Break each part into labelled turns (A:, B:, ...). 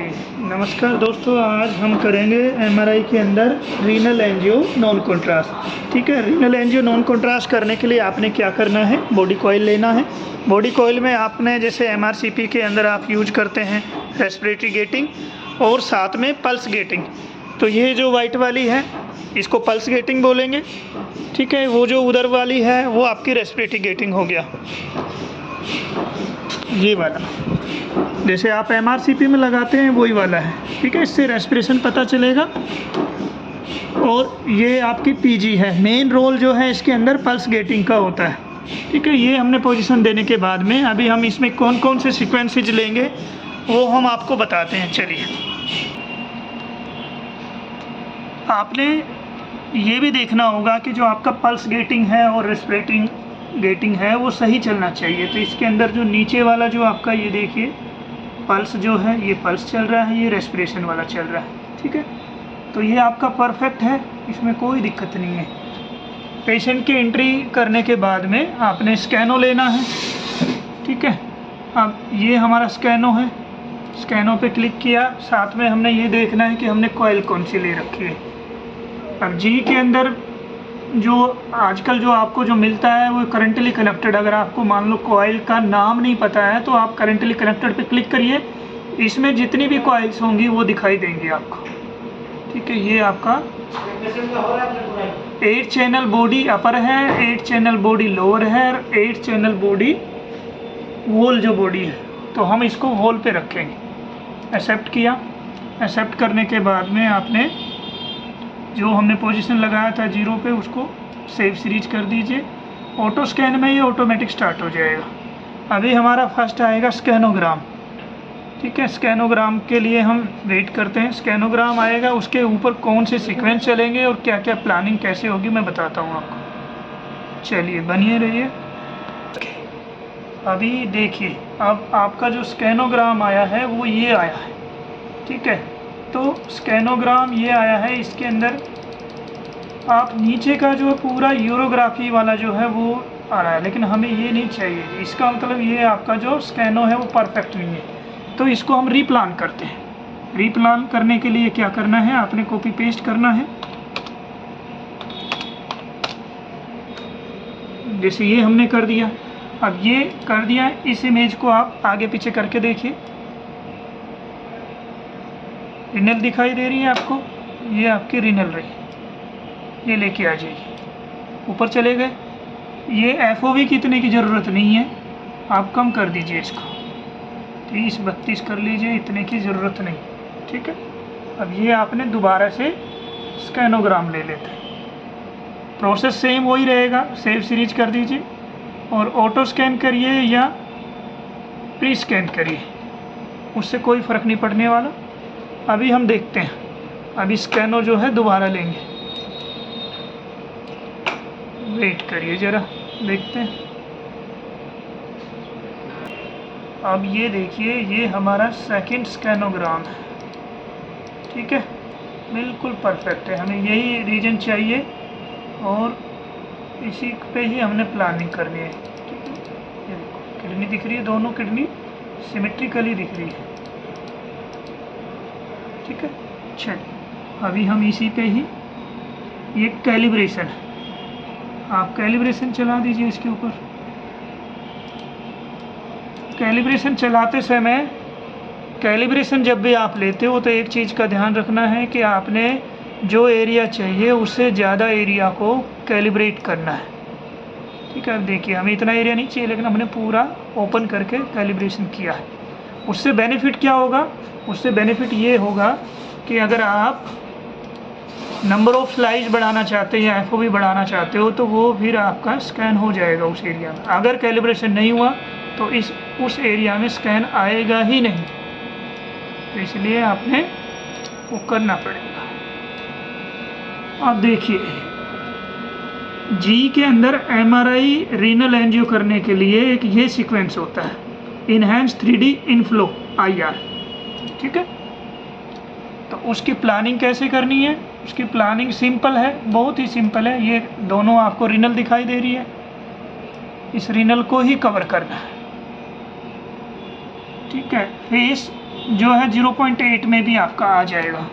A: नमस्कार दोस्तों, आज हम करेंगे एमआरआई के अंदर रीनल एंजियो नॉन कॉन्ट्रास्ट। ठीक है, रीनल एंजियो नॉन कॉन्ट्रास्ट करने के लिए आपने क्या करना है, बॉडी कॉइल लेना है। बॉडी कॉइल में आपने जैसे एमआरसीपी के अंदर आप यूज करते हैं रेस्पिरेटरी गेटिंग और साथ में पल्स गेटिंग। तो ये जो वाइट वाली है इसको पल्स गेटिंग बोलेंगे। ठीक है, वो जो उधर वाली है वो आपकी रेस्पिरेटरी गेटिंग हो गया। ये वाला जैसे आप एमआरसीपी में लगाते हैं वही वाला है। ठीक है, इससे रेस्पिरेशन पता चलेगा। और ये आपकी पीजी है। मेन रोल जो है इसके अंदर पल्स गेटिंग का होता है। ठीक है, ये हमने पोजीशन देने के बाद में अभी हम इसमें कौन कौन से सीक्वेंसेज लेंगे वो हम आपको बताते हैं। चलिए, आपने ये भी देखना होगा कि जो आपका पल्स गेटिंग है और रेस्पिरेटिंग गेटिंग है वो सही चलना चाहिए। तो इसके अंदर जो नीचे वाला जो आपका ये देखिए पल्स जो है, ये पल्स चल रहा है, ये रेस्पिरेशन वाला चल रहा है। ठीक है, तो ये आपका परफेक्ट है, इसमें कोई दिक्कत नहीं है। पेशेंट की एंट्री करने के बाद में आपने स्कैनो लेना है। ठीक है, अब ये हमारा स्कैनो है। स्कैनो पे क्लिक किया, साथ में हमने ये देखना है कि हमने कॉइल कौन सी ले रखी है। अब जी के अंदर जो आजकल जो आपको जो मिलता है वो करंटली कनेक्टेड। अगर आपको मान लो कॉइल का नाम नहीं पता है तो आप करंटली कनेक्टेड पे क्लिक करिए, इसमें जितनी भी कॉइल्स होंगी वो दिखाई देंगी आपको। ठीक है, ये आपका 8 चैनल बॉडी अपर है, 8 चैनल बॉडी लोअर है, 8 चैनल बॉडी वोल जो बॉडी है, तो हम इसको वोल पे रखेंगे। एक्सेप्ट किया। एक्सेप्ट करने के बाद में आपने जो हमने पोजीशन लगाया था 0 पे उसको सेव सीरीज कर दीजिए। ऑटो स्कैन में ये ऑटोमेटिक स्टार्ट हो जाएगा। अभी हमारा फर्स्ट आएगा स्कैनोग्राम। ठीक है, स्कैनोग्राम के लिए हम वेट करते हैं। स्कैनोग्राम आएगा, उसके ऊपर कौन से सीक्वेंस चलेंगे और क्या क्या प्लानिंग कैसे होगी मैं बताता हूँ आपको। चलिए, बनिए रहिए। अभी देखिए, अब आपका जो स्कैनोग्राम आया है वो ये आया है। ठीक है, तो स्कैनोग्राम ये आया है। इसके अंदर आप नीचे का जो पूरा यूरोग्राफी वाला जो है वो आ रहा है, लेकिन हमें ये नहीं चाहिए। इसका मतलब ये आपका जो स्कैनो है वो परफेक्ट नहीं है, तो इसको हम रीप्लान करते हैं। रीप्लान करने के लिए क्या करना है, आपने कॉपी पेस्ट करना है। जैसे ये हमने कर दिया। अब ये कर दिया, इस इमेज को आप आगे पीछे करके देखिए। रिनल दिखाई दे रही है आपको, ये आपकी रिनल रही। ये लेके आ जाइए, ऊपर चले गए। ये FOV की इतने की ज़रूरत नहीं है, आप कम कर दीजिए इसको, 30-32 कर लीजिए, इतने की ज़रूरत नहीं। ठीक है, अब ये आपने दोबारा से स्कैनोग्राम ले लेते हैं। प्रोसेस सेम वही रहेगा। सेव सीरीज कर दीजिए और ऑटो स्कैन करिए या प्री स्कैन करिए, उससे कोई फ़र्क नहीं पड़ने वाला। अभी हम देखते हैं, अभी स्कैनो जो है दोबारा लेंगे। वेट करिए ज़रा, देखते हैं। अब ये देखिए, ये हमारा सेकंड स्कैनोग्राम है। ठीक है, बिल्कुल परफेक्ट है। हमें यही रीजन चाहिए और इसी पे ही हमने प्लानिंग करनी है। ठीक है, ये देखो किडनी दिख रही है, दोनों किडनी सिमेट्रिकली दिख रही है। ठीक है, चलिए अभी हम इसी पे ही, ये कैलिब्रेशन है, आप कैलिब्रेशन चला दीजिए इसके ऊपर। कैलिब्रेशन चलाते समय, कैलिब्रेशन जब भी आप लेते हो तो एक चीज़ का ध्यान रखना है कि आपने जो एरिया चाहिए उससे ज़्यादा एरिया को कैलिब्रेट करना है। ठीक है, अब देखिए हमें इतना एरिया नहीं चाहिए, लेकिन हमने पूरा ओपन करके कैलिब्रेशन किया है। उससे बेनिफिट क्या होगा, उससे बेनिफिट ये होगा कि अगर आप नंबर ऑफ़ स्लाइस बढ़ाना चाहते हैं या FOV बढ़ाना चाहते हो तो वो फिर आपका स्कैन हो जाएगा उस एरिया में। अगर कैलिब्रेशन नहीं हुआ तो उस एरिया में स्कैन आएगा ही नहीं, तो इसलिए आपने वो करना पड़ेगा। अब देखिए, जी के अंदर MRI रीनल एंजियो करने के लिए एक ये सीक्वेंस होता है, इनहैंस 3D इनफ्लो IR। ठीक है, तो उसकी प्लानिंग कैसे करनी है, उसकी प्लानिंग सिंपल है, बहुत ही सिंपल है। ये दोनों आपको रीनल दिखाई दे रही है, इस रीनल को ही कवर करना है। ठीक है, फेस जो है 0.8 में भी आपका आ जाएगा।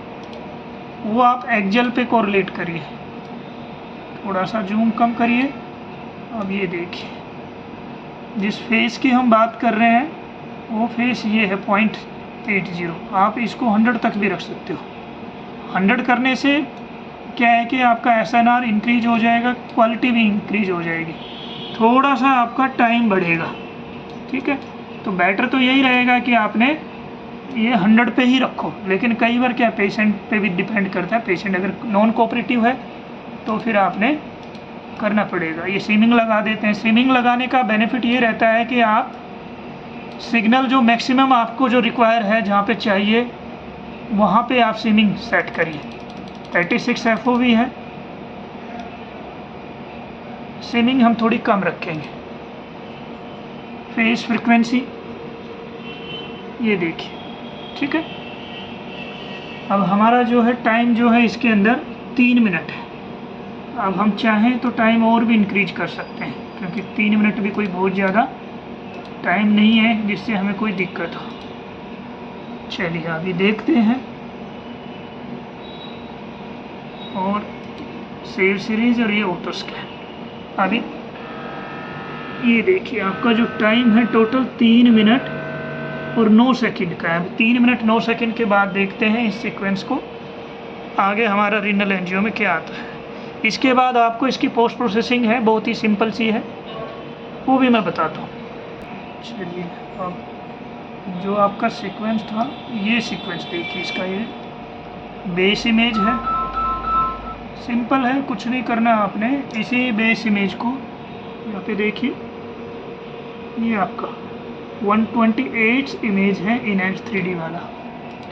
A: वो आप एक्जेल पे कोरिलेट करिए, थोड़ा सा जूम कम करिए। अब ये देखिए, जिस फेस की हम बात कर रहे हैं वो फेस ये है 0.80। आप इसको 100 तक भी रख सकते हो। 100 करने से क्या है कि आपका SNR इंक्रीज हो जाएगा, क्वालिटी भी इंक्रीज हो जाएगी, थोड़ा सा आपका टाइम बढ़ेगा। ठीक है, तो बेटर तो यही रहेगा कि आपने ये 100 पे ही रखो। लेकिन कई बार क्या पेशेंट पे भी डिपेंड करता है, पेशेंट अगर नॉन कोऑपरेटिव है तो फिर आपने करना पड़ेगा। ये स्विमिंग लगा देते हैं। स्विमिंग लगाने का बेनिफिट ये रहता है कि आप सिग्नल जो मैक्सिमम आपको जो रिक्वायर है, जहाँ पे चाहिए वहाँ पे आप स्विमिंग सेट करिए। 36 FOV है, स्विमिंग हम थोड़ी कम रखेंगे। फेस फ्रीक्वेंसी ये देखिए, ठीक है। अब हमारा जो है टाइम जो है इसके अंदर 3 मिनट है। अब हम चाहें तो टाइम और भी इंक्रीज कर सकते हैं, क्योंकि 3 मिनट भी कोई बहुत ज़्यादा टाइम नहीं है जिससे हमें कोई दिक्कत हो। चलिए अभी देखते हैं और सेव सीरीज और ये ऑटो स्कैन। अभी ये देखिए आपका जो टाइम है टोटल 3 मिनट और 9 सेकंड का है। 3 मिनट 9 सेकंड के बाद देखते हैं इस सीक्वेंस को आगे हमारा रीनल एंजियो में क्या आता है। इसके बाद आपको इसकी पोस्ट प्रोसेसिंग है, बहुत ही सिंपल सी है, वो भी मैं बताता हूँ। चलिए अब जो आपका सीक्वेंस था, ये सीक्वेंस देखिए, इसका ये बेस इमेज है। सिंपल है, कुछ नहीं करना आपने। इसी बेस इमेज को यहाँ पे देखिए, ये आपका 128 इमेज है इनहैंस 3D वाला।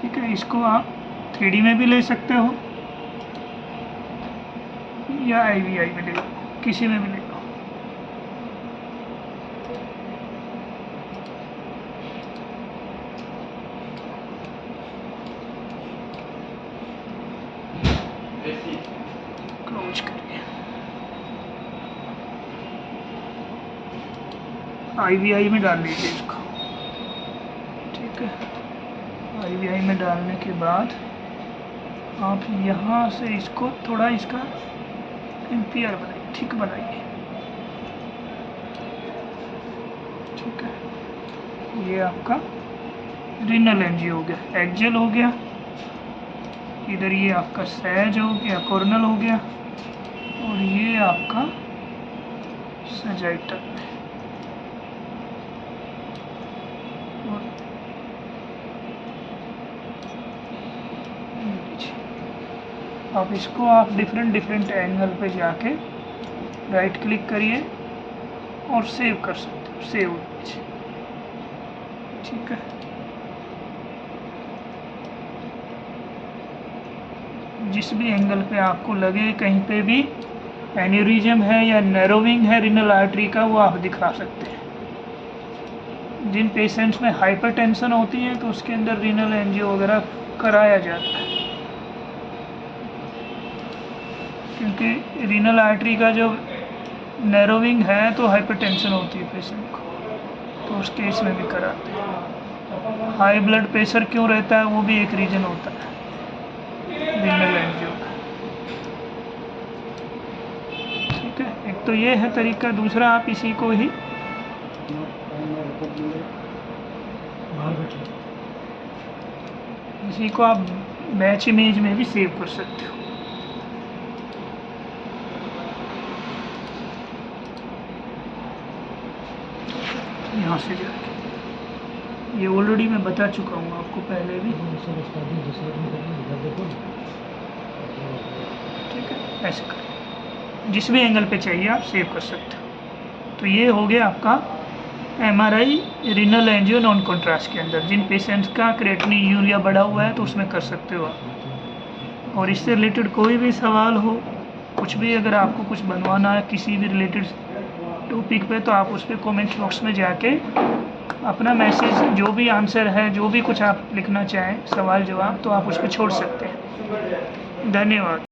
A: ठीक है, इसको आप 3D में भी ले सकते हो या IVI में ले लो, किसी में भी ले लो। क्लोज करिए, IVI में डाल लीजिए इसको। ठीक है, IVI में डालने के बाद आप यहाँ से इसको थोड़ा इसका एम्पियर बनाइए, ठीक बनाइए। ठीक है, ये आपका रीनल एंजियो हो गया, एक्जेल हो गया, इधर ये आपका सैज हो गया, कॉर्नल हो गया, और ये आपका सजाइटल। अब इसको आप डिफरेंट एंगल पे जाके राइट क्लिक करिए और सेव कर सकते हो, सेव इमेज। ठीक है, जिस भी एंगल पे आपको लगे कहीं पे भी एन्यूरिज्म है या नैरोविंग है रीनल आर्टरी का, वो आप दिखा सकते हैं। जिन पेशेंट्स में हाइपरटेंशन होती है तो उसके अंदर रीनल एंजियो वगैरह कराया जाता है, क्योंकि रीनल आर्टरी का जो नैरोविंग है तो हाइपरटेंशन होती है पेशेंट को, तो उस केस में भी कराते हैं। हाई ब्लड प्रेशर क्यों रहता है, वो भी एक रीजन होता है रीनल एंजियो का। ठीक है, एक तो ये है तरीका। दूसरा, आप इसी को ही आप बैच इमेज में भी सेव कर सकते हो। यहाँ से जाके ये ऑलरेडी मैं बता चुका हूँ आपको पहले भी। ठीक है, ऐसे करें, जिस भी एंगल पे चाहिए आप सेव कर सकते हो। तो ये हो गया आपका MRI renal angio non contrast के अंदर। जिन पेशेंट्स का क्रिएटिनिन यूरिया बढ़ा हुआ है तो उसमें कर सकते हो आप। और इससे रिलेटेड कोई भी सवाल हो, कुछ भी अगर आपको कुछ बनवाना है किसी भी रिलेटेड टॉपिक पे, तो आप उस पर कॉमेंट बॉक्स में जाके अपना मैसेज, जो भी आंसर है, जो भी कुछ आप लिखना चाहें, सवाल जवाब, तो आप उस पर छोड़ सकते हैं। धन्यवाद।